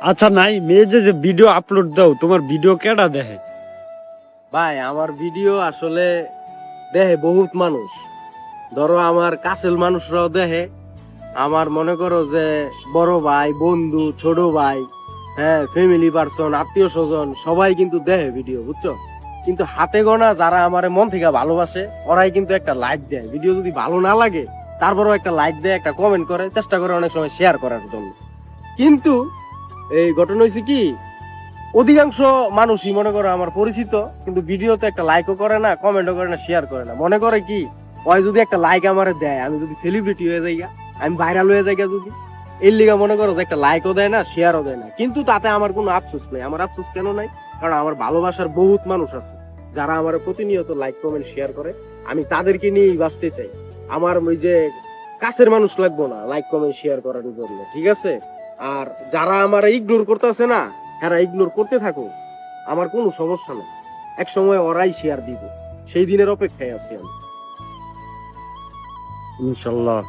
আচ্ছা নাই মেয়ে যে ভিডিও আপলোড দাও তোমার ভিডিও কেডা দেখে? ভাই আমার ভিডিও আসলে দেখে বহুত মানুষ, ধরো আমার কাছের মানুষরাও দেখে, আমার মনে করো যে বড় ভাই, বন্ধু, ছোট ভাই, হ্যাঁ, ফ্যামিলি পার্সন, আত্মীয় স্বজন সবাই কিন্তু দেখে ভিডিও, বুঝছো? কিন্তু হাতে গোনা যারা আমার মন থেকে ভালোবাসে ওরাই কিন্তু একটা লাইক দেয়। ভিডিও যদি ভালো না লাগে তারপরেও একটা লাইক দেয়, একটা কমেন্ট করে, চেষ্টা করে অনেক সময় শেয়ার করার জন্য। কিন্তু এই ঘটনা হয়েছে কি, অধিকাংশ মানুষই মনে করো আমার পরিচিত, কিন্তু ভিডিওতে একটা লাইকও করে না, কমেন্টও করে না, শেয়ার করে না। মনে করে কি, ওই যদি একটা লাইক আমারে দেয়, আমি যদি সেলিব্রিটি হয়ে যাই, আমি ভাইরাল হয়ে যাই, যদি এর লিগা মনে করো যে একটা লাইকও দেয় না, শেয়ারও দেয় না। কিন্তু তাতে আমার কোনো আফসোস নেই। আমার আফসোস কেন নাই? কারণ আমার ভালোবাসার বহুত মানুষ আছে যারা আমার প্রতিনিয়ত লাইক কমেন্ট শেয়ার করে। আমি তাদেরকে নিয়েই বাঁচতে চাই। আমার ওই যে কাছের মানুষ লাগবো না লাইক কমেন্ট শেয়ার করার জন্য, ঠিক আছে? আর যারা আমার ইগনোর করতেছে না, এরা ইগনোর করতে থাকো, আমার কোনো সমস্যা নেই। এক সময় ওরাই শেয়ার দিবে, সেই দিনের অপেক্ষায় আছি আমি। ইনশাল্লাহ।